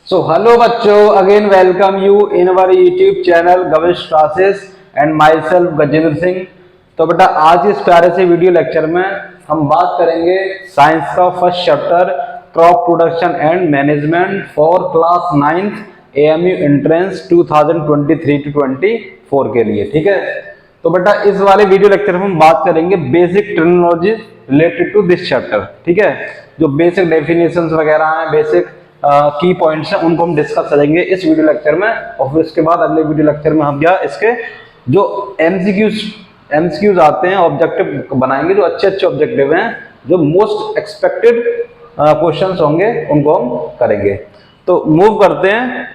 So hello बच्चों, again welcome you in our YouTube channel Gavish classes and myself Gajendra Singh. तो बेटा आज इस प्यारे से वीडियो लेक्चर में हम बात करेंगे साइंस का first chapter crop production and management for class 9th AMU entrance 2023 to 24 के लिए। ठीक है, तो बेटा इस वाले वीडियो लेक्चर में हम बात करेंगे basic terminology related to this chapter. ठीक है, जो बेसिक डेफिनेशंस वगैरह हैं, बेसिक की पॉइंट्स हैं, उनको हम डिस्कस करेंगे इस वीडियो लेक्चर में। और फिर उसके बाद अगले वीडियो लेक्चर में हम क्या इसके जो एमसीक्यूज आते हैं ऑब्जेक्टिव बनाएंगे, जो अच्छे अच्छे ऑब्जेक्टिव हैं, जो मोस्ट एक्सपेक्टेड क्वेश्चंस होंगे उनको हम करेंगे। तो मूव करते हैं,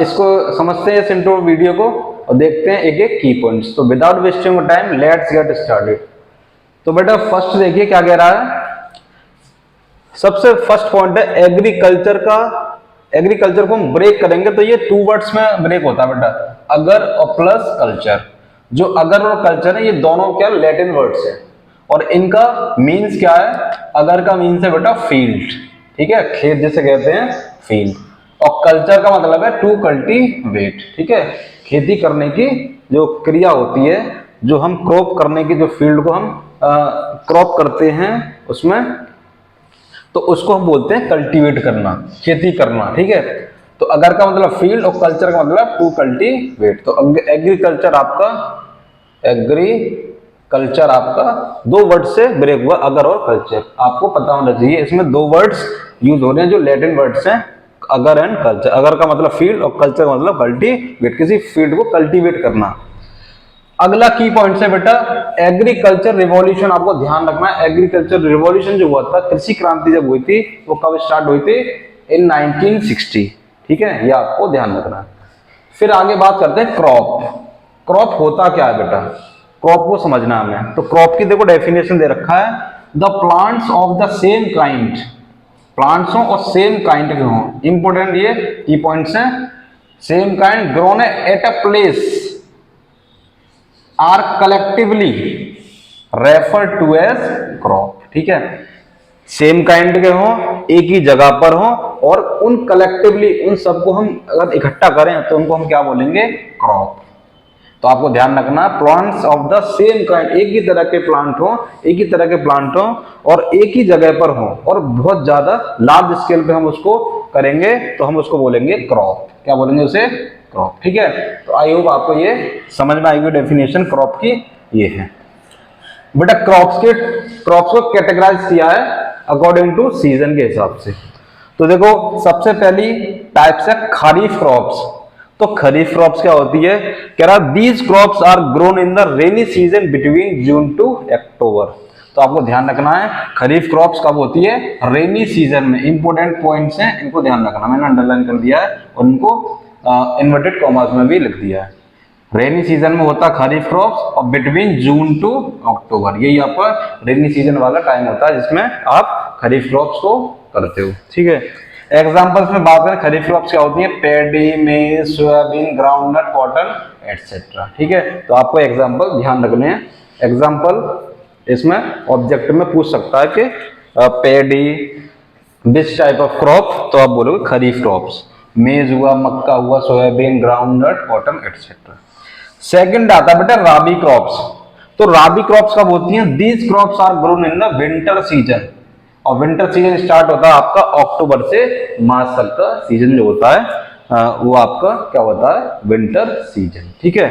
इसको समझते हैं इस इंट्रो वीडियो को और देखते हैं एक एक की पॉइंट्स। तो without wasting time let's get started. तो बेटा फर्स्ट देखिए क्या कह रहा है। सबसे फर्स्ट पॉइंट है एग्रीकल्चर का। एग्रीकल्चर को हम ब्रेक करेंगे तो ये टू वर्ड्स में ब्रेक होता है बेटा, अगर और प्लस कल्चर। जो अगर और कल्चर है ये दोनों क्या लैटिन वर्ड्स है और इनका मीन्स क्या है। अगर का मीन्स है बेटा फील्ड, ठीक है, खेत जिसे कहते हैं फील्ड, और कल्चर का मतलब है टू कल्टीवेट। ठीक है, खेती करने की जो क्रिया होती है, जो हम क्रॉप करने की जो फील्ड को हम क्रॉप करते हैं उसमें, तो उसको हम बोलते हैं कल्टीवेट करना, खेती करना। ठीक है, तो अगर का मतलब फील्ड और कल्चर का मतलब टू कल्टीवेट। तो एग्रीकल्चर आपका दो वर्ड से ब्रेक हुआ, अगर और कल्चर। आपको पता होना चाहिए इसमें दो वर्ड्स यूज हो रहे हैं जो लैटिन वर्ड्स हैं, अगर एंड कल्चर। अगर का मतलब फील्ड और कल्चर का मतलब कल्टीवेट, किसी फील्ड को कल्टीवेट करना। अगला की पॉइंट है बेटा एग्रीकल्चर रिवॉल्यूशन। आपको ध्यान रखना है एग्रीकल्चर रिवॉल्यूशन जो हुआ था, कृषि क्रांति जब हुई थी, वो कब स्टार्ट हुई थी? इन 1960। ठीक है, ये आपको ध्यान रखना है। फिर आगे बात करते हैं क्रॉप। क्रॉप होता क्या है बेटा, क्रॉप को समझना हमें। तो क्रॉप की देखो डेफिनेशन दे रखा है, the plants of the same kind. Plants हो और सेम काइंड के हों, इंपोर्टेंट ये की पॉइंट्स हैं। Same kind grown at a place are collectively refer to as crop. ठीक है, सेम काइंड के हों, एक ही जगह पर हों, और उन कलेक्टिवली उन सबको हम अगर इकट्ठा करें तो उनको हम क्या बोलेंगे? क्रॉप। तो आपको ध्यान रखना plants of the same kind, एक ही तरह के प्लांट हो, एक ही तरह के प्लांट हो और एक ही जगह पर हो और बहुत ज्यादा लार्ज स्केल पे हम उसको करेंगे तो हम उसको बोलेंगे क्रॉप। क्या बोलेंगे उसे? क्रॉप। ठीक है, तो आई होप आपको ये समझ में आएगी डेफिनेशन क्रॉप की। ये है बेटा क्रॉप्स को कैटेगराइज किया है अकॉर्डिंग टू सीजन के हिसाब से। तो देखो सबसे पहली टाइप्स है खरीफ क्रॉप्स। तो खरीफ क्रॉप्स क्या होती है? कह रहा these crops are grown in the rainy season between June to October. तो आपको ध्यान रखना है खरीफ क्रॉप्स कब होती है? रेनी सीजन में। इंपोर्टेंट पॉइंट्स हैं, इनको ध्यान रखना, मैंने अंडरलाइन कर दिया है और उनको इन्वर्टेड कॉमास में भी लिख दिया है। रेनी सीजन में होता है खरीफ क्रॉप्स और बिटवीन जून टू अक्टूबर, यही आपका रेनी सीजन वाला टाइम होता है जिसमें आप खरीफ क्रॉप्स को करते हो। ठीक है, एग्जांपल्स में बात करें खरीफ क्रॉप्स क्या होती है? पैडी, मेज, सोयाबीन, ग्राउंडनट, कॉटन एटसेट्रा। ठीक है, तो आपको एग्जांपल ध्यान रखने हैं। एग्जांपल इसमें ऑब्जेक्ट में पूछ सकता है कि paddy this type of crop, तो आप बोलोगे खरीफ क्रॉप्स। मेज हुआ, मक्का हुआ, soybean, groundnut, cotton etcetera. Second आता है बेटा राबी क्रॉप्स। तो राबी क्रॉप्स कब होती हैं? These crops are grown in the winter season. और विंटर सीजन स्टार्ट होता है आपका अक्टूबर से मार्च तक का सीजन जो होता है वो आपका क्या होता है? Winter season. ठीक है,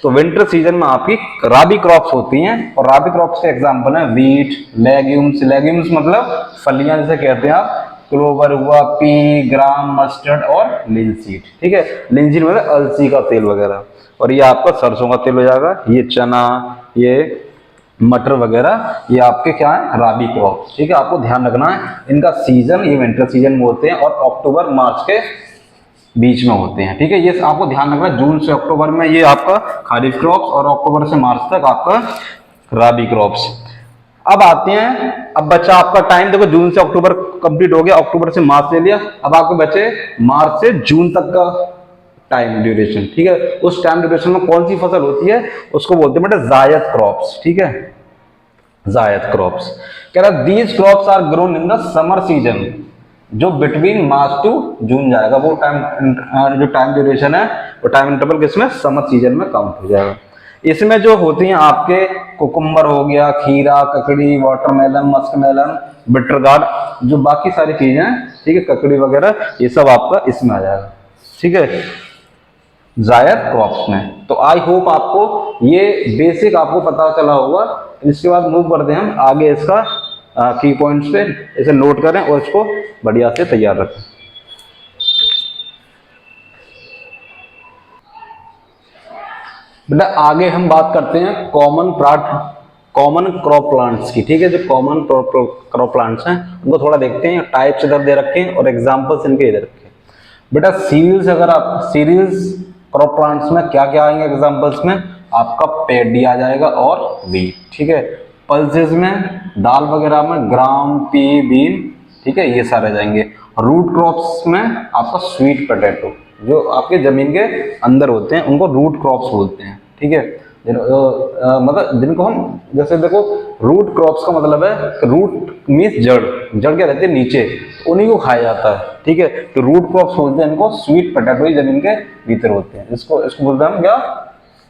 तो विंटर सीजन में आपकी राबी क्रॉप्स होती हैं और राबी क्रॉप्स के एग्जांपल है वीट, लेग्यूम्स। लेग्यूम्स मतलब फलियां जिसे कहते हैं आप, क्लोवर हुआ, पी, ग्राम, मस्टर्ड और लिनसीड। ठीक है, लिनसीड मतलब अलसी का तेल वगैरह, और ये आपका सरसों का तेल हो जाएगा। ये चना, ये मटर वगैरह, ये आपके क्या है? राबी क्रॉप। ठीक है, आपको ध्यान रखना है इनका सीजन ये विंटर सीजन में होते हैं और अक्टूबर मार्च के बीच में होते हैं। ठीक है, ये आपको ध्यान रखना, जून से अक्टूबर में ये आपका खरीफ क्रॉप्स और अक्टूबर से मार्च तक आपका राबी क्रॉप्स। अब आते हैं, अब बचा आपका टाइम, देखो जून से अक्टूबर कंप्लीट हो गया, अक्टूबर से मार्च ले लिया, अब आपको बचे मार्च से जून तक का टाइम ड्यूरेशन। ठीक है, उस टाइम ड्यूरेशन में कौन सी फसल होती है? उसको बोलते हैं बेटा जायद क्रॉप्स। ठीक है, जायद क्रॉप्स। कह रहा these crops are grown in the summer season. जो बिटवीन मार्च टू जून जाएगा वो टाइम, जो टाइम ड्यूरेशन है वो टाइम इंटरवल किसमें, समर सीजन में काउंट हो जाएगा। इसमें जो होती हैं आपके कुकुम्बर हो गया, खीरा, ककड़ी, वाटरमेलन, मस्कमेलन, बिटर गार्ड, जो बाकी सारी चीजें हैं, ठीक है, ककड़ी वगैरह, ये सब आपका इसमें आ जाएगा, ठीक है, जायद क्रॉप्स में। तो आई होप आपको ये बेसिक आपको पता चला होगा। इसके बाद मूव करते हैं हम आगे, इसका की पॉइंट्स पे, इसे नोट करें और इसको बढ़िया से तैयार रखें। बेटा आगे हम बात करते हैं कॉमन क्रॉप प्लांट्स की, ठीक है। जो कॉमन क्रॉप प्लांट्स हैं उनको थोड़ा देखते हैं, टाइप्स इधर दे रखे हैं और एग्जांपल्स इनके इधर रखे हैं। बेटा सीरियल्स, अगर आप सीरियल्स क्रॉप प्लांट्स में क्या क्या आएंगे एग्जांपल्स में, आपका पैडी आ जाएगा और व्हीट, ठीक है। पल्सेस में दाल वगैरह में ग्राम, पी, बीन, ठीक है, ये सारे जाएंगे। रूट क्रॉप्स में आपका स्वीट पोटैटो, जो आपके जमीन के अंदर होते हैं उनको रूट क्रॉप्स बोलते हैं, ठीक है। मतलब जिनको हम, जैसे देखो रूट क्रॉप्स का मतलब है, रूट मीन्स जड़, जड़ क्या रहती है नीचे, उन्हीं को खाया जाता है, ठीक है। तो रूट क्रॉप्स बोलते हैं इनको, स्वीट पोटैटो ही जमीन के भीतर होते हैं, इसको बोलते हैं हम क्या,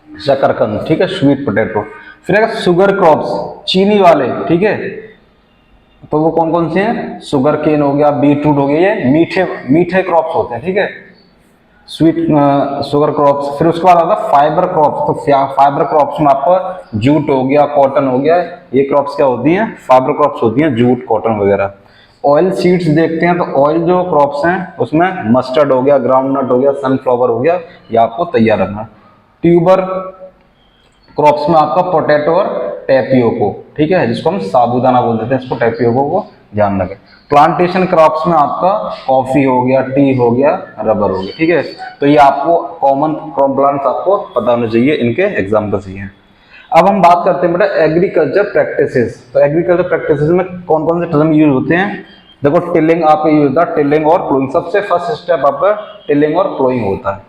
शकरकंद, ठीक है, स्वीट पोटैटो। फिर अगर शुगर क्रॉप्स, चीनी वाले, ठीक है, तो वो कौन कौन से हैं, शुगर केन हो गया, बीटरूट हो गया, ये मीठे क्रॉप्स होते हैं, ठीक है, स्वीट शुगर क्रॉप्स। फिर उसके बाद आता है फाइबर क्रॉप्स। तो फाइबर क्रॉप्स में आपका जूट हो गया, कॉटन हो गया, ये क्रॉप्स क्या होती हैं, फाइबर क्रॉप्स होती हैं, जूट, कॉटन वगैरह। ऑयल सीड्स देखते हैं, तो ऑयल जो क्रॉप्स हैं उसमें मस्टर्ड हो गया, ग्राउंडनट हो गया, सनफ्लावर हो गया, ये आपको तैयार रखना। ट्यूबर क्रॉप्स में आपका पोटैटो और टेपियोको, ठीक है, जिसको हम साबूदाना बोल देते हैं, इसको टेपियोको को ध्यान रखें। प्लांटेशन क्रॉप्स में आपका कॉफी हो गया, टी हो गया, रबर हो गया, ठीक है। तो ये आपको कॉमन क्रॉप प्लांट्स आपको पता होने चाहिए, इनके एग्जांपल्स ही हैं। अब हम बात करते हैं बेटा एग्रीकल्चर प्रैक्टिसेस। तो एग्रीकल्चर प्रैक्टिसेस में कौन कौन से टर्म यूज होते हैं, देखो टिलिंग आपका यूज होता है, टिलिंग और प्लोइंग। सबसे फर्स्ट स्टेप आपका टिलिंग और प्लोइंग होता है।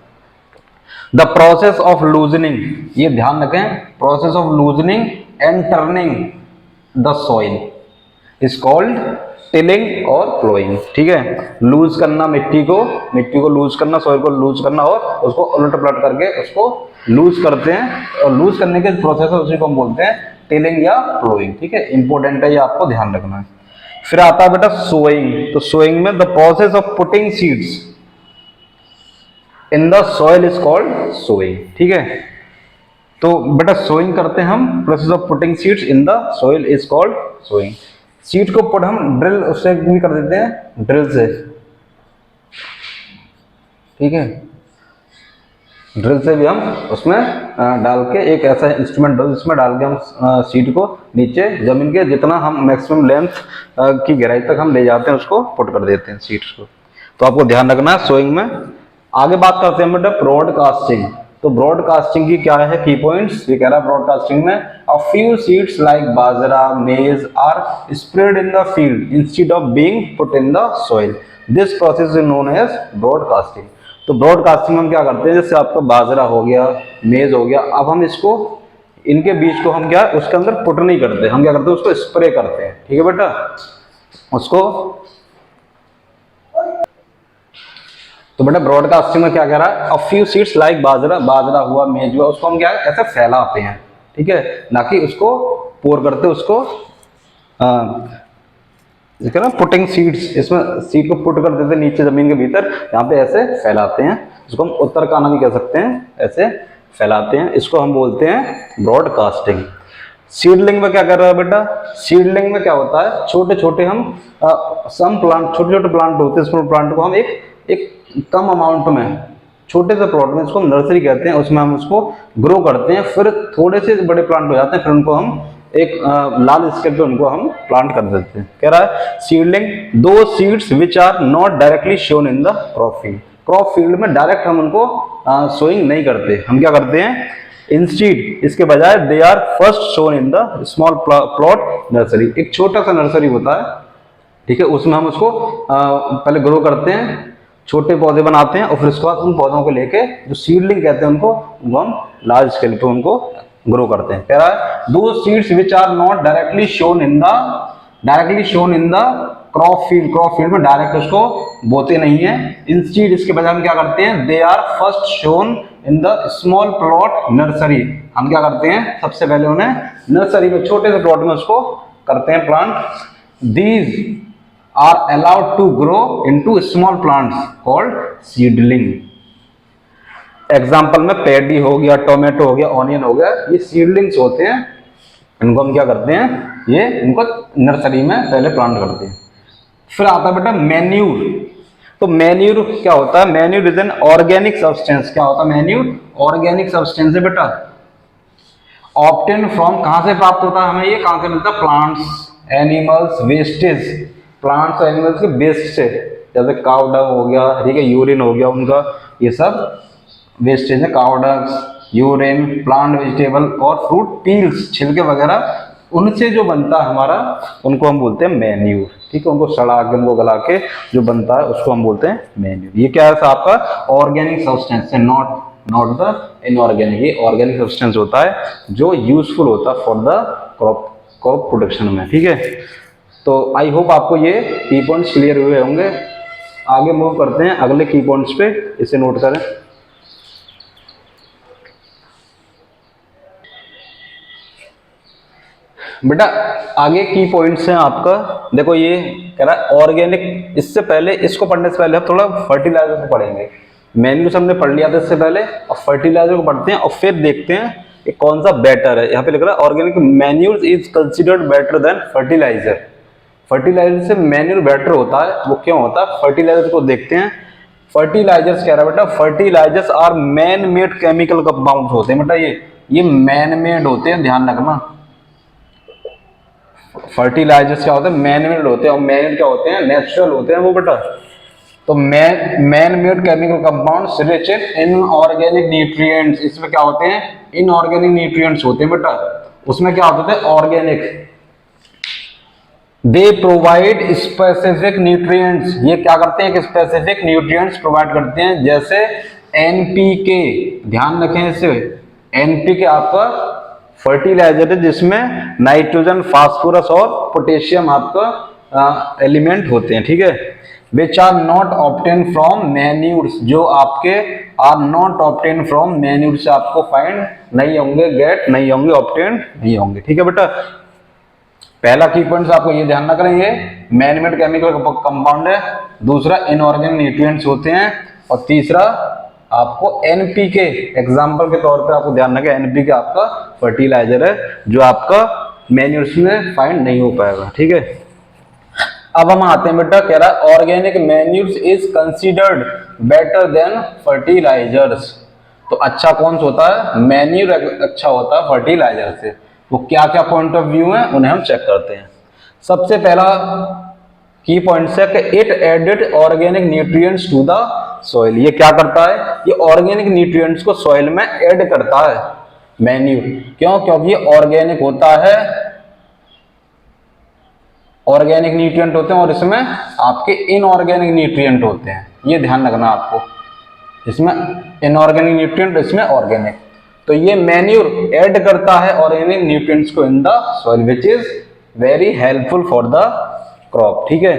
द प्रोसेस ऑफ लूजनिंग, ये ध्यान रखें, process of loosening and turning the soil is called tilling और प्लोइंग, ठीक है। लूज करना मिट्टी को लूज करना, सॉइल को लूज करना और उसको उलट पलट करके उसको लूज करते हैं, और लूज करने के प्रोसेस उसी को हम बोलते हैं टिलिंग या प्लोइंग, ठीक है। इंपॉर्टेंट है, ये आपको ध्यान रखना है। फिर आता है बेटा सोइंग। तो सोइंग में the process of putting seeds in the soil is called sowing, ठीक है। तो बेटा सोइंग करते हैं हम, process of putting seeds in the soil is called sowing. Seed को पुट हम ड्रिल उससे भी कर देते हैं, ड्रिल से, ठीक है, ड्रिल से भी हम उसमें डाल के, एक ऐसा इंस्ट्रूमेंट जिसमें डाल के हम सीड को नीचे जमीन के जितना हम मैक्सिमम लेंथ की गहराई तक हम ले जाते हैं उसको पुट कर देते हैं सीड्स को। तो आपको ध्यान रखना है सोइंग में। आगे बात करते हैं बेटा ब्रॉडकास्टिंग। तो ब्रॉडकास्टिंग की क्या है की पॉइंट्स, ये कह रहा है ब्रॉडकास्टिंग में a few seeds like bajra, maize are spread in the field instead of being put in the soil, this process is known as broadcasting. तो ब्रॉडकास्टिंग में हम क्या करते हैं, जैसे आपका बाजरा हो गया, मेज हो गया, अब हम इसको, इनके बीज को हम क्या उसके अंदर पुट नहीं करते, हम क्या करते हैं उसको स्प्रे करते हैं, ठीक है बेटा। उसको तो बेटा ब्रॉडकास्टिंग में क्या कह रहा है, अ फ्यू सीड्स लाइक बाजरा हुआ, मेज हुआ, उसको हम क्या ऐसे फैलाते हैं, ठीक है, ना कि उसको पोर करते, उसको पुटिंग सीड्स, इसमें सीड को पुट कर देते नीचे जमीन के भीतर, यहाँ पे ऐसे फैलाते हैं, इसको हम उत्तरकाना भी कह सकते हैं, ऐसे फैलाते हैं, इसको हम बोलते हैं ब्रॉडकास्टिंग। सीडलिंग में क्या कर रहा है बेटा, सीडलिंग में क्या होता है, छोटे छोटे हम प्लांट, छोटे छोटे प्लांट होते हैं, इसमें प्लांट को हम एक कम अमाउंट में, छोटे से प्लॉट में, इसको नर्सरी कहते हैं, उसमें हम उसको ग्रो करते हैं, फिर थोड़े से बड़े प्लांट हो जाते हैं, फिर उनको हम एक लार्ज स्केल पे उनको हम प्लांट कर देते हैं। कह रहा है seedling those seeds which are not directly sown in the crop field. Crop field में डायरेक्ट हम उनको सोइंग नहीं करते, हम क्या करते हैं, इंस्टीड इसके बजाय they are first sown in the small plot nursery. एक छोटा सा नर्सरी होता है, ठीक है, उसमें हम उसको पहले ग्रो करते हैं, छोटे पौधे बनाते हैं, और फिर उसके बाद उन पौधों को लेके जो सीडलिंग कहते हैं उनको हम लार्ज स्केल पे उनको ग्रो करते हैं। कह रहा है those seeds which are not directly sown in the directly sown in the crop field, crop field में डायरेक्ट उसको बोते नहीं है। इंस्टीड इसके बजाय हम क्या करते हैं, they are first sown in the small plot nursery. हम क्या करते हैं, सबसे पहले उन्हें नर्सरी में छोटे से प्लॉट में उसको करते हैं plant. These are allowed to grow into small plants called seedling. Example में पैडी हो गया, टोमेटो हो गया, ऑनियन हो गया, ये सीडलिंग्स होते हैं। इनको हम क्या करते हैं, ये इनको नर्सरी में पहले प्लांट करते हैं। फिर आता है बेटा मैन्यूर। तो मैन्यूर क्या होता है, manure is an organic substance. क्या होता है मैन्यूर, ऑर्गेनिक सब्सटेंस है बेटा। ऑब्टेन फ्रॉम, कहां से प्राप्त होता है हमें, ये कहां से मिलता है, plants, animals wastage, plants animals के वेस्ट से, जैसे काउ डंग हो गया, ठीक है, यूरिन हो गया उनका, ये सब वेस्टेज है, cow dung, urine, plant vegetable और फ्रूट पील्स, छिलके वगैरह, उनसे जो बनता है हमारा, उनको हम बोलते हैं मैन्यूर। ठीक है, उनको सड़ा के, उनको गला के जो बनता है उसको हम बोलते हैं मैन्यूर। ये क्या है आपका ऑर्गेनिक सब्सटेंस है, नॉट द इनऑर्गेनिक। ये ऑर्गेनिक सब्सटेंस होता है जो यूजफुल होता है फॉर द क्रॉप प्रोडक्शन में। ठीक है, तो आई होप आपको ये की पॉइंट्स क्लियर हुए होंगे। आगे मूव करते हैं अगले की पॉइंट्स पे, इसे नोट करें। बेटा आगे की पॉइंट्स हैं आपका, देखो ये कह रहा है ऑर्गेनिक। इससे पहले, इसको पढ़ने से पहले हम थोड़ा फर्टिलाइजर को पढ़ेंगे। मैन्यूर हमने पढ़ लिया था इससे पहले, और फर्टिलाइजर को पढ़ते हैं और फिर देखते हैं कि कौन सा बेटर है। यहाँ पे लिख रहा है organic manure is considered better than fertiliser. Fertiliser से मैन्यूर बेटर होता है, वो क्यों होता है, फर्टिलाइजर को देखते हैं। फर्टिलाइजर्स कह रहा है बेटा, fertilisers are man made chemical compound होते हैं बेटा। ये मैन मेड होते हैं, ध्यान रखना। फर्टिलाइजर्स क्या होते हैं, मैन मेड होते हैं, और मैन मेड क्या होते हैं, नेचुरल होते हैं वो बेटा। तो man made chemical compounds rich in inorganic nutrients, इसमें क्या होते हैं, इनऑर्गेनिक न्यूट्रिएंट्स होते हैं बेटा। उसमें क्या होते हैं, organic. They provide specific nutrients, ये क्या करते हैं, स्पेसिफिक न्यूट्रिएंट्स प्रोवाइड करते हैं, जैसे एनपीके। ध्यान रखें इसे, एनपीके आपका फर्टिलाइजर है जिसमें नाइट्रोजन, फास्फोरस और पोटेशियम आपका एलिमेंट होते हैं। ठीक है, which are not obtain from manures, जो आपके are not obtain from manure से आपको फाइंड नहीं होंगे, गेट नहीं होंगे, ऑब्टेन नहीं होंगे। ठीक है बेटा, पहला की पॉइंट आपको ये ध्यान रखना, ये मैन मेड केमिकल कंपाउंड है। दूसरा इनऑर्गेनिक न्यूट्रिएंट्स होते हैं, और तीसरा आपको एनपीके, एग्जांपल के तौर पे आपको ध्यान रखें, एनपीके आपका फर्टिलाइजर है जो आपका मैन्यूर्स में फाइंड नहीं हो पाएगा। ठीक है, अब हम आते हैं बेटा, कह रहा है organic manures is considered better than fertilisers. तो अच्छा कौन सा होता है, मैन्यूर अच्छा होता है फर्टिलाइजर से। वो क्या क्या पॉइंट ऑफ व्यू है उन्हें हम चेक करते हैं। सबसे पहला की पॉइंट है कि it added organic nutrients to the soil. ये क्या करता है, ये ऑर्गेनिक न्यूट्रिएंट्स को सॉइल में ऐड करता है मैन्यूर। क्यों, क्योंकि ये ऑर्गेनिक होता है, ऑर्गेनिक न्यूट्रिएंट होते हैं, और इसमें आपके इनऑर्गेनिक न्यूट्रिएंट होते हैं। ये ध्यान रखना आपको, इसमें इनऑर्गेनिक न्यूट्रिएंट, इसमें ऑर्गेनिक। तो ये मैन्यूर ऐड करता है ऑर्गेनिक न्यूट्रिएंट्स को in the soil, which is very helpful for the crop. ठीक है,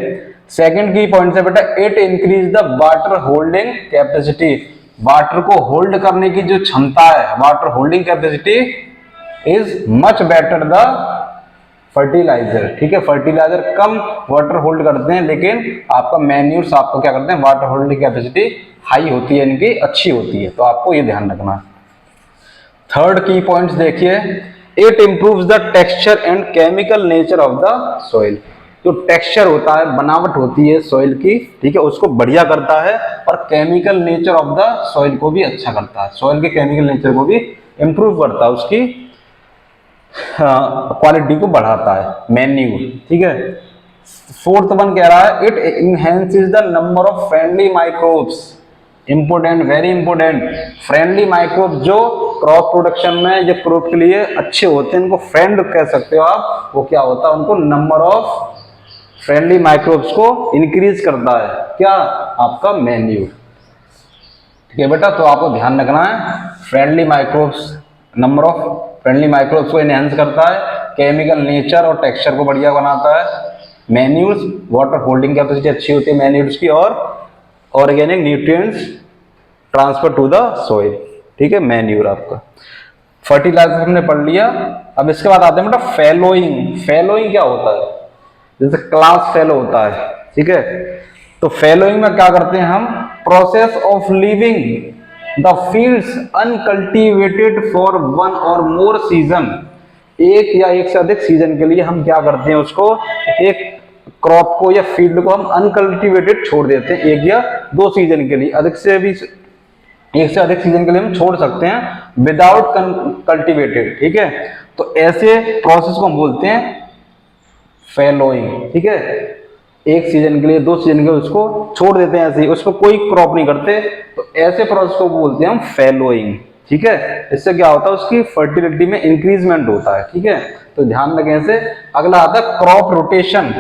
सेकंड की पॉइंट है बेटा, it increase the water holding capacity. Water को होल्ड करने की जो क्षमता है, water holding capacity is much better the fertiliser. ठीक है, फर्टिलाइजर कम वाटर होल्ड करते हैं, लेकिन आपका मैन्यूर्स आपको क्या करते हैं, वाटर होल्डिंग कैपेसिटी हाई होती है, इनकी अच्छी होती है। तो आपको ये ध्यान रखना है। थर्ड की पॉइंट्स देखिए, it improves the texture and chemical nature of the soil. जो टेक्सचर होता है, बनावट होती है सॉइल की, ठीक है, उसको बढ़िया करता है, और chemical nature of the soil को भी अच्छा करता है। सॉइल के केमिकल नेचर को भी इंप्रूव करता है, उसकी क्वालिटी को बढ़ाता है मैन्यूर। ठीक है, फोर्थ वन कह रहा है, it enhances the number of friendly microbes. Important, very important, friendly microbe जो क्रॉप प्रोडक्शन में, जो क्रॉप के लिए अच्छे होते हैं, इनको फ्रेंड कह सकते हो आप। वो क्या होता है, उनको नंबर ऑफ फ्रेंडली माइक्रोब्स को इंक्रीज करता है, क्या, आपका मैन्यूर। ठीक है बेटा, तो आपको ध्यान रखना है, friendly microbes, number of friendly microbes को एनहेंस करता है, केमिकल नेचर और टेक्सचर को बढ़िया बनाता है, मैन्यूर्स, वाटर होल्डिंग कैपेसिटी अच्छी होती है मैन्यूर्स की, और organic nutrients transfer to the soil, ठीक है, मैन्यूर आपका। फर्टिलाइजर हमने पढ़ लिया। अब इसके बाद आते हैं बेटा फेलोइंग। फेलोइंग क्या होता है? जैसे क्लास फेलो होता है, ठीक है, तो फेलोइंग में क्या करते हैं हम? Process of leaving the fields uncultivated for one और मोर सीजन। एक या एक से अधिक सीजन के लिए हम क्या करते हैं, उसको एक क्रॉप को या फील्ड को हम अनकल्टिवेटेड छोड़ देते हैं, एक या दो सीजन के लिए, अधिक से भी एक से अधिक सीजन के लिए हम छोड़ सकते हैं विदाउट कल्टिवेटेड, ठीक है। तो ऐसे प्रोसेस को हम बोलते हैं फेलोइंग, ठीक है। एक सीजन के लिए, दो सीजन के लिए उसको छोड़ देते हैं ऐसे ही, उसको कोई क्रॉप नहीं करते, तो ऐसे प्रोसेस को बोलते हैं हम फेलोइंग, ठीक है। इससे क्या होता है, उसकी फर्टिलिटी में इंक्रीजमेंट होता है, ठीक है। तो ध्यान रखें ऐसे। अगला आता है क्रॉप रोटेशन।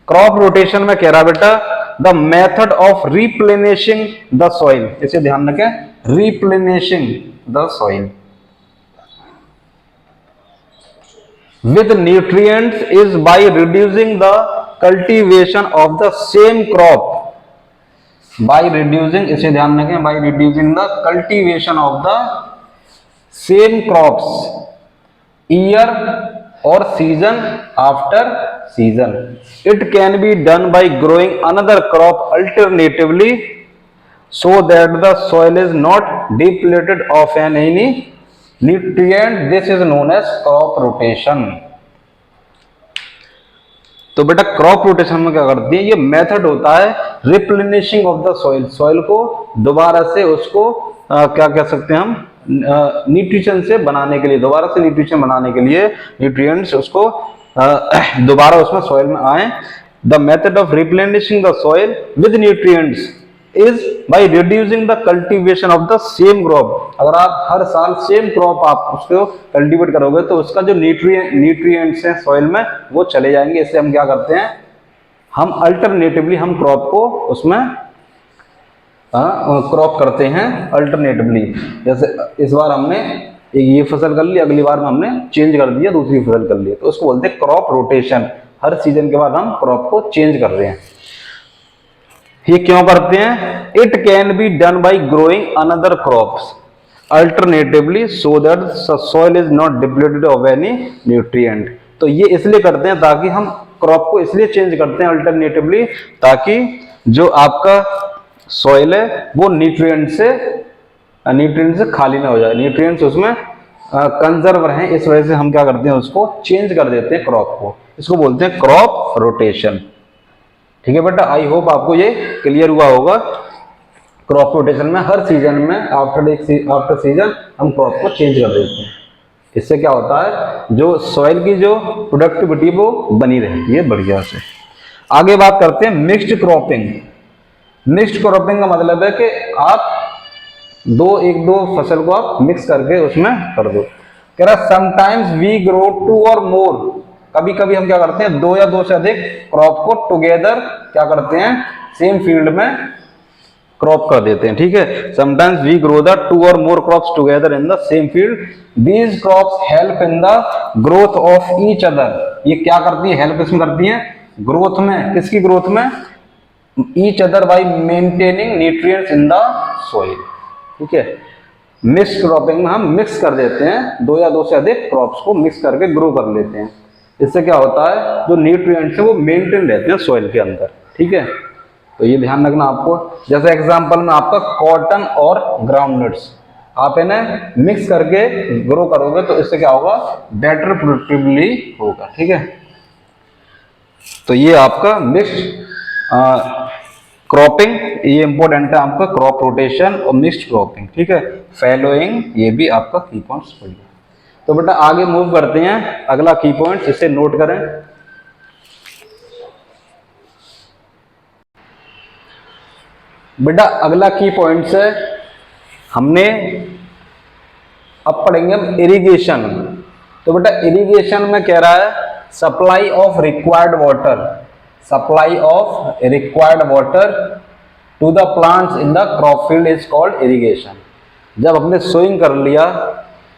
क्रॉप रोटेशन में कह रहा बेटा the method of replenishing the soil, इसे ध्यान रखें, replenishing the soil with nutrients is by reducing the cultivation of the same crop, by reducing, इसे ध्यान रखें, by reducing the cultivation of the same crops year or season after season. It can be done by growing another crop alternatively so that the soil is not depleted of any nutrient. This is known as crop rotation. तो बेटा crop rotation में क्या करती है, ये method होता है replenishing of the soil, soil को दोबारा से उसको क्या कह सकते हैं हम, न्यूट्रिशन से बनाने के लिए, दोबारा से न्यूट्रिशन बनाने के लिए, न्यूट्रिएंट्स उसको दोबारा उसमें सॉइल में आए। The method of replenishing the soil with nutrients is by reducing the cultivation of the same crop. अगर आप हर साल सेम क्रॉप आप उसको कल्टीवेट करोगे तो उसका जो न्यूट्रिएंट्स हैं सॉइल में वो चले जाएंगे। इससे हम क्या करते हैं, हम अल्टरनेटिवली हम क्रॉप को उसमें क्रॉप करते हैं अल्टरनेटिवली। जैसे इस बार हमने ये फसल कर ली, अगली बार में हमने चेंज कर दिया, दूसरी फसल कर ली, तो उसको बोलते हैं क्रॉप रोटेशन। हर सीजन के बाद हम क्रॉप को चेंज कर रहे हैं। ये क्यों करते हैं? It can be done by growing another crops alternatively so that soil is not depleted of any nutrient. तो ये इसलिए करते हैं ताकि हम क्रॉप को इसलिए चेंज करते हैं अल्टरनेटिवली, ताकि जो आपका सॉइल है वो न्यूट्रिएंट से खाली ना हो जाए, न्यूट्रिएंट्स उसमें कंजर्व रहें। इस वजह से हम क्या करते हैं, उसको चेंज कर देते हैं क्रॉप को। इसको बोलते हैं क्रॉप रोटेशन, ठीक है बेटा। आई होप आपको ये क्लियर हुआ होगा। क्रॉप रोटेशन में हर सीजन में आफ्टर सीजन हम क्रॉप को चेंज कर देते हैं। इससे क्या होता है, जो सॉइल की जो प्रोडक्टिविटी वो बनी रहती है बढ़िया से। आगे बात करते हैं मिक्स्ड क्रॉपिंग। मिक्स्ड क्रॉपिंग का मतलब है कि आप एक दो फसल को आप मिक्स करके उसमें कर दो। कह रहा sometimes we grow to or मोर, कभी कभी हम क्या करते हैं, दो या दो से अधिक क्रॉप को टुगेदर क्या करते हैं, सेम फील्ड में क्रॉप कर देते हैं, ठीक है। Sometimes we grow the two or more crops together in the same field. These crops help in the growth of each other. ये क्या करती है, हेल्प इसमें करती है ग्रोथ में। किसकी ग्रोथ में? Each other by maintaining nutrients in the soil, ठीक है। मिक्स क्रॉपिंग में हम मिक्स कर देते हैं, दो या दो से अधिक क्रॉप्स को मिक्स करके ग्रो कर लेते हैं। इससे क्या होता है, जो न्यूट्रिएंट्स है वो मेंटेन रहते हैं सॉइल के अंदर, ठीक है। तो ये ध्यान रखना आपको। जैसे एग्जांपल में आपका कॉटन और ग्राउंडनट्स, आप इन्हें मिक्स करके ग्रो करोगे तो इससे क्या होगा, बेटर प्रोडक्टिवली होगा, ठीक है। तो ये आपका मिक्स्ड क्रॉपिंग, ये इंपॉर्टेंट है आपका, क्रॉप रोटेशन और मिक्स्ड क्रॉपिंग, ठीक है। फैलोइंग, ये भी आपका की पॉइंट्स पढ़िए। तो बेटा आगे मूव करते हैं, अगला की पॉइंट इसे नोट करें। बेटा अगला की पॉइंट है, हमने अब पढ़ेंगे हम इरिगेशन। तो बेटा इरिगेशन में कह रहा है supply of required water, supply of required water to the plants in the crop field is called irrigation. जब हमने सोइंग कर लिया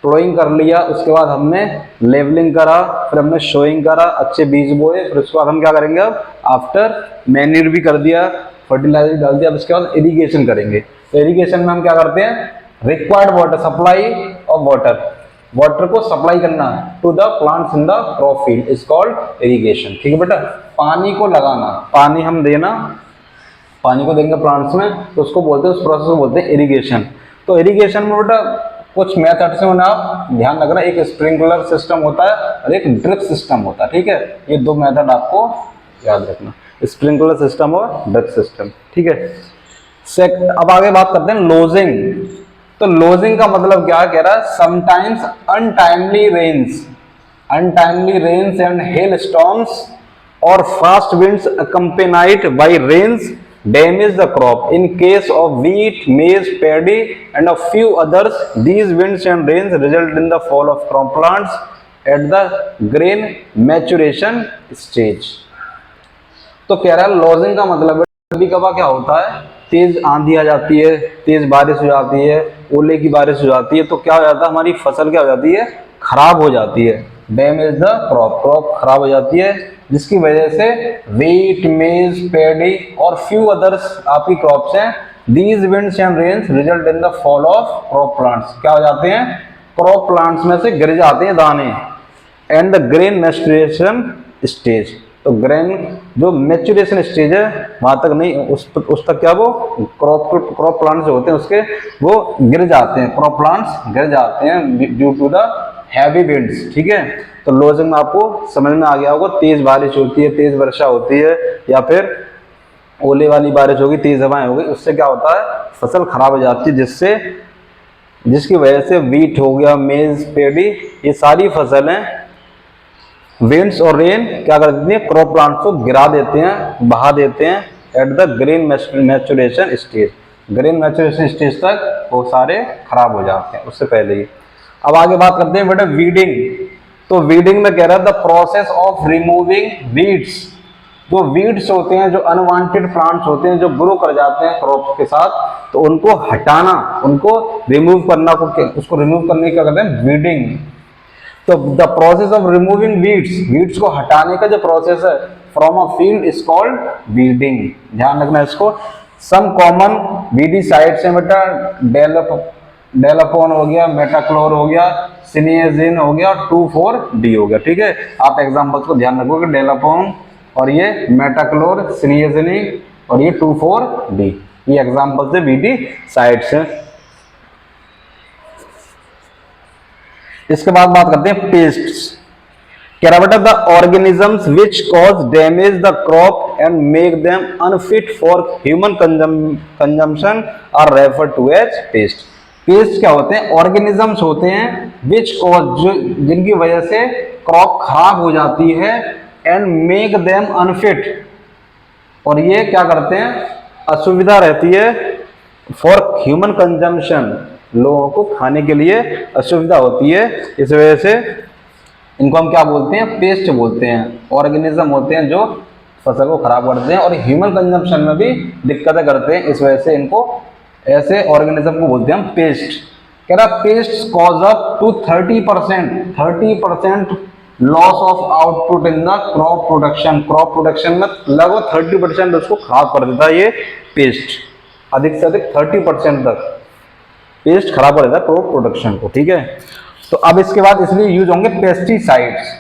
प्लोइंग कर लिया, उसके बाद हमने लेवलिंग करा, फिर हमने शोइंग करा, अच्छे बीज बोए, फिर उसके बाद हम क्या करेंगे, अब आफ्टर मैन्यूर भी कर दिया, फर्टिलाइजर डाल दिया, अब इसके बाद इरिगेशन करेंगे। तो इरिगेशन में हम क्या करते हैं, required water, supply of water, water को सप्लाई करना to the plants in the crop field is called irrigation. ठीक है बेटा, पानी को लगाना, पानी हम देना, पानी को देंगे प्लांट्स में तो उसको बोलते हैं, उस प्रोसेस को बोलते हैं इरिगेशन। तो इरिगेशन में बेटा कुछ मेथड से होना, आप ध्यान रखना, एक स्प्रिंकलर सिस्टम होता है और एक ड्रिप सिस्टम होता है। ठीक है, ये दो मेथड आपको याद रखना, स्प्रिंकलर सिस्टम और ड्रिप सिस्टम। ठीक है, अब आगे बात करते हैं लोजिंग। तो लोजिंग का मतलब क्या कह रहा है, sometimes untimely rains and hail storms or fast winds accompanied by rains damage the crop. In case of wheat, maize, paddy and a few others, these winds and rains result in the fall of crop plants at the grain maturation stage. तो कह रहा है lodging का मतलब है, कभी कभार क्या होता है, तेज आंधी आ जाती है, तेज बारिश हो जाती है, ओले की बारिश हो जाती है, तो क्या हो जाता है, हमारी फसल क्या हो जाती है, खराब हो जाती है, डैमेज द क्रॉप, क्रॉप खराब हो जाती है, जिसकी वजह से व्हीट, मेज, पैडी और फ्यू अदर्स आपकी क्रॉप्स हैं, these winds and rains result in the fall of crop plants, क्या हो जाते हैं, क्रॉप प्लांट्स में से गिर जाते हैं दाने, and the grain maturation stage. तो ग्रेन जो मैच्योरेशन स्टेज है वहां तक नहीं, उस तक क्या वो क्रॉप प्लांट्स जो होते हैं उसके वो गिर जाते हैं, क्रॉप प्लांट्स गिर जाते हैं due to the heavy winds. ठीक है, तो लॉजिंग में आपको समझ में आ गया होगा, तेज बारिश होती है, तेज वर्षा होती है, या फिर ओले वाली बारिश होगी, तेज हवाएं होगी, उससे क्या होता है, फसल खराब हो जाती है, जिसकी वजह से व्हीट हो गया, मेज, पेडी, ये सारी फसलें विंड्स और रेन क्या कर देती हैं, क्रॉप प्लांट को गिरा देते हैं, बहा देते हैं at the grain maturation stage. Grain maturation stage तक वो सारे खराब हो जाते हैं, उससे पहले ही। अब आगे बात करते हैं बेटा वीडिंग। तो वीडिंग में कह रहा है the process of removing weeds. जो वीड्स होते हैं, जो अनवांटेड प्लांट्स होते हैं, जो ग्रो कर जाते हैं क्रॉप के साथ, तो उनको हटाना, उनको रिमूव करना, उसको रिमूव करने क्या कहते हैं, वीडिंग। तो the process of removing weeds को हटाने का जो प्रोसेस है from a field is called weeding. ध्यान रखना इसको। सम कॉमन वीडीसाइड्स हैं बेटा, डेलापोन हो गया, मेटाक्लोर हो गया, सिनिएजिन हो गया, 2,4-D हो गया। ठीक है, आप एग्जांपल्स को ध्यान रखोगे, डेलापोन और ये मेटाक्लोर, सिनिएजिन और ये 2,4-D, ये एग्जांपल्स है वीडीसाइड्स हैं। इसके बाद बात करते हैं पेस्ट्स। कह रहा बेटा the organisms which cause damage the crop and make them unfit for human consumption are refer to as pest. Pest क्या होते हैं, ऑर्गेनिजम्स होते हैं विच कॉज, जिनकी वजह से क्रॉप खराब हो जाती है, एंड मेक देम अनफिट, और ये क्या करते हैं, असुविधा रहती है, फॉर ह्यूमन कंजम्पशन, लोगों को खाने के लिए असुविधा होती है, इस वजह से इनको हम क्या बोलते हैं, पेस्ट बोलते हैं। ऑर्गेनिज्म होते हैं जो फसल को खराब करते हैं और ह्यूमन कंजम्पशन में भी दिक्कतें करते हैं, इस वजह से इनको ऐसे ऑर्गेनिज्म को बोलते हैं हम पेस्ट। कह रहा pest cause up to 30% loss of output in the crop production. Crop production में लगभग 30% उसको खराब कर देता है ये पेस्ट, अधिक से अधिक 30% तक पेस्ट खराब कर देता है क्रॉप प्रोडक्शन को। ठीक है, तो अब इसके बाद इसलिए यूज होंगे पेस्टिसाइड्स।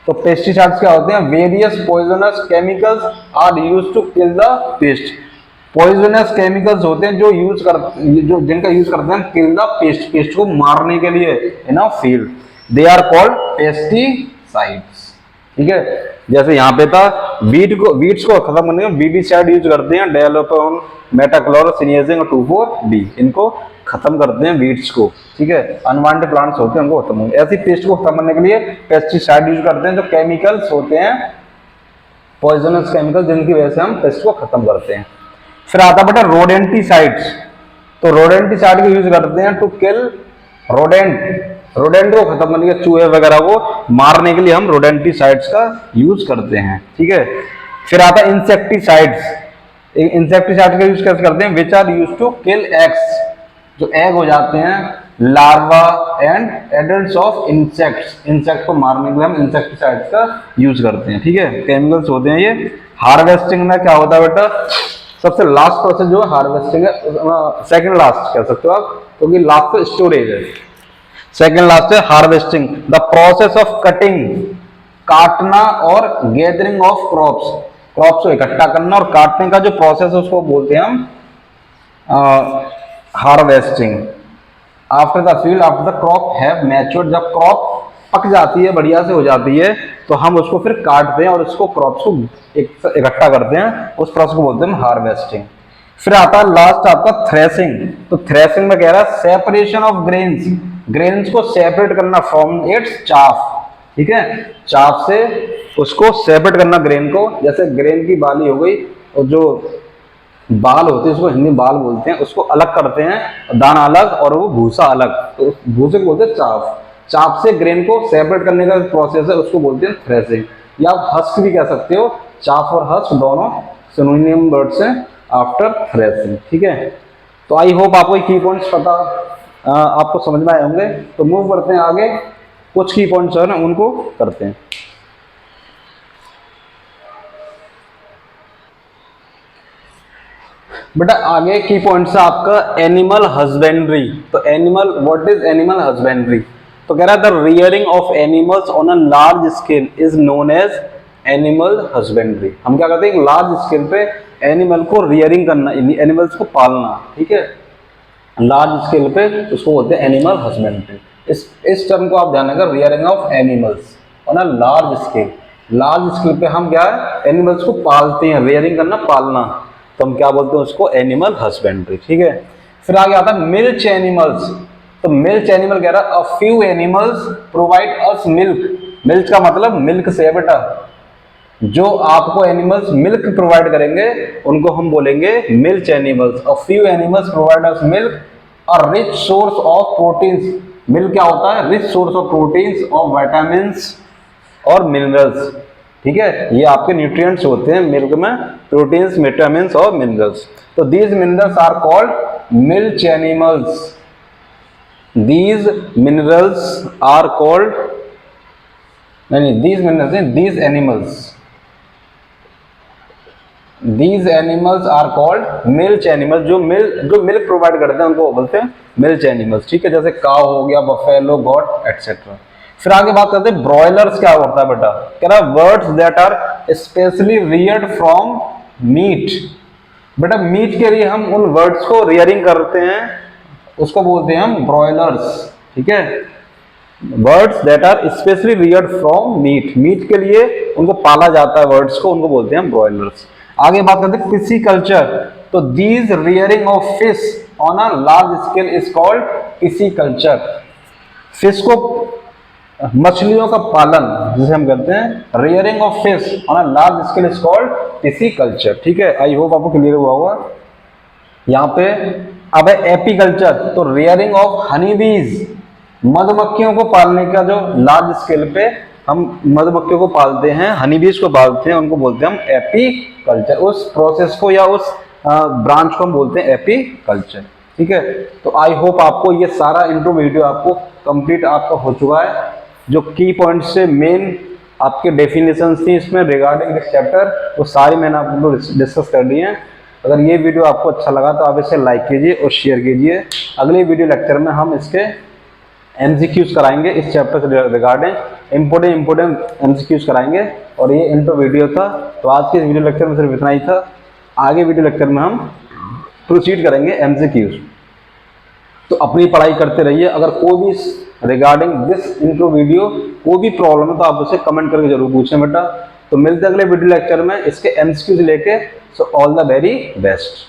तो पेस्टिसाइड्स क्या होते हैं, various poisonous chemicals are used to kill the pest. Poisonous chemicals होते हैं जो जिनका यूज करते हैं किल द पेस्ट, पेस्ट को मारने के लिए in a field, they are called pesticides. ठीक है, जैसे यहाँ पे था वीड्स को खत्म करने में वीडीसाइड यूज करते हैं, डेलोपोन, मेटाक्लोर, सिनिएजिन और 2,4-D, इनको खत्म करते हैं वीड्स को। ठीक है, अनवांटेड प्लांट्स होते हैं उनको खत्म होंगे। ऐसी पेस्ट को खत्म करने के लिए पेस्टिसाइड यूज करते हैं, जो केमिकल्स होते हैं पॉइजनस केमिकल, जिनकी वजह से हम पेस्ट को खत्म करते हैं। फिर आता बेटा रोडेंटिसाइड्स। तो रोडेंटिसाइड को यूज करते हैं टू किल रोडेंट को खत्म करने के, चूहे वगैरह को मारने के लिए हम रोडेंटिसाइड्स का यूज करते हैं। ठीक है, फिर आता है इंसेक्टिसाइड्स। इंसेक्टिसाइड का यूज कैसे करते हैं, which are use to kill eggs, जो एग हो जाते हैं larva and adults of insects. Insect को मारने के लिए हम इंसेक्टिसाइड्स का यूज करते हैं, ठीक है। केमिकल्स होते हैं ये। हार्वेस्टिंग में क्या होता है बेटा, सबसे लास्ट प्रोसेस जो है हार्वेस्टिंग है, सेकंड लास्ट कह सकते हो आप, क्योंकि लास्ट तो स्टोरेज है, सेकंड लास्ट है harvesting. The process of cutting, काटना और गैदरिंग ऑफ क्रॉप्स, क्रॉप्स को इकट्ठा करना और काटने का जो प्रोसेस है उसको बोलते हैं हम harvesting. After the field, after the crop have matured, जब क्रॉप पक जाती है, बढ़िया से हो जाती है, तो हम उसको फिर काटते हैं और उसको क्रॉप्स को इकट्ठा करते हैं, उस प्रोसेस को बोलते हैं हार्वेस्टिंग। फिर आता है लास्ट आपका थ्रेसिंग। तो थ्रेसिंग में कह रहा है सेपरेशन ऑफ ग्रेन्स, ग्रेन्स को सेपरेट करना फ्रॉम इट्स चाफ, ठीक है, चाफ से उसको सेपरेट करना ग्रेन को। जैसे ग्रेन की बाली हो गई और जो बाल होते हैं उसको हिंदी में बाल बोलते हैं, उसको अलग करते हैं, दाना अलग और वो भूसा अलग, तो भूसे को बोलते हैं चाफ। चाफ से ग्रेन को सेपरेट करने का प्रोसेस है, उसको बोलते हैं थ्रेसिंग। या आप हस्क भी कह सकते हो, चाफ और हस्क दोनों सिनोनिम वर्ड्स हैं आफ्टर थ्रेसिंग, ठीक है। तो आई होप आपको की पॉइंट्स पता आपको समझ में आए होंगे। तो मूव करते हैं आगे, कुछ की पॉइंट्स है ना उनको करते हैं। बेटा आगे की पॉइंट है आपका एनिमल हस्बेंड्री। तो animal, what is animal husbandry? तो कह रहा है the rearing of animals on a large scale is known as animal husbandry. हम क्या करते हैं, लार्ज स्केल पे एनिमल को रियरिंग करना, एनिमल्स को पालना, ठीक है, लार्ज स्केल पे उसको बोलते हैं एनिमल हस्बेंड्री। इस टर्म को आप ध्यान रखिएगा, rearing of animals on a large scale. Large scale पे हम क्या है, एनिमल्स को पालते हैं, रियरिंग करना, पालना, तो हम क्या बोलते हैं उसको, एनिमल हस्बेंड्री, ठीक है। फिर आगे आता है मिल्च एनिमल्स। तो मिल्च एनिमल कह रहा है अ few animals provide us milk. Milk का मतलब मिल्क से है बेटा, जो आपको एनिमल्स मिल्क प्रोवाइड करेंगे उनको हम बोलेंगे milch animals. A few animals provide us milk, a rich source of proteins. Milk क्या होता है, rich source of proteins, of vitamins और मिनरल्स, ठीक है, ये आपके न्यूट्रिएंट्स होते हैं मिल्क में, प्रोटीन्स, विटामिन्स और मिनरल्स। तो these minerals are called milch animals. These minerals are called, नहीं, दीज मिनरल्स नहीं, these animals, these animals are called milch animals. जो मिल्क प्रोवाइड करते हैं उनको बोलते हैं मिल्च एनिमल्स, ठीक है, जैसे काऊ हो गया, बफेलो, गॉट एटसेट्रा। फिर आगे बात करते हैं ब्रॉयलर्स क्या होता है बेटा। कह रहा है birds that are specially reared from meat. बेटा मीट के लिए हम उन बर्ड्स को रियरिंग करते हैं, उसको बोलते हैं हम ब्रॉयलर्स, ठीक है। Birds that are specially reared from meat, meat के लिए उनको पाला जाता है बर्ड्स को, उनको बोलते हैं हम ब्रॉयलर्स। आगे बात करते हैं पिसीकल्चर। तो these rearing of fish on a large scale is called pisciculture. Fish को, मछलियों का पालन जिसे हम कहते हैं rearing of fish on a large scale is called pisciculture, ठीक है। आई होप आपको क्लियर हुआ होगा यहाँ पे। अब है एपीकल्चर। तो रियरिंग ऑफ हनी बीज, मधुमक्खियों को पालने का, जो लार्ज स्केल पे हम मधुमक्खियों को पालते हैं, हनी बीज को पालते हैं, उनको बोलते हैं हम एपीकल्चर। उस प्रोसेस को या उस ब्रांच को हम बोलते हैं एपीकल्चर, ठीक है। तो आई होप आपको ये सारा इंट्रो वीडियो आपको कंप्लीट आपका हो चुका है। जो की पॉइंट से मेन आपके डेफिनेशंस थी इसमें रिगार्डिंग दिस चैप्टर, वो सारी मैंने आपको डिस्कस कर दी हैं। अगर ये वीडियो आपको अच्छा लगा तो आप इसे लाइक कीजिए और शेयर कीजिए। अगले वीडियो लेक्चर में हम इसके एमसीक्यूज कराएंगे, इस चैप्टर से रिगार्डिंग इंपोर्टेंट एमसीक्यूज कराएंगे। और ये इंट्रो वीडियो था। तो आज के इस वीडियो लेक्चर में सिर्फ इतना ही था। आगे वीडियो लेक्चर में हम प्रोसीड करेंगे एमसीक्यूज। तो अपनी पढ़ाई करते रहिए। अगर कोई भी रिगार्डिंग दिस इंट्रो वीडियो कोई भी प्रॉब्लम है तो आप उसे कमेंट करके जरूर पूछें बेटा। तो मिलते हैं अगले वीडियो लेक्चर में इसके एमसीक्यूज लेके। So all the very best.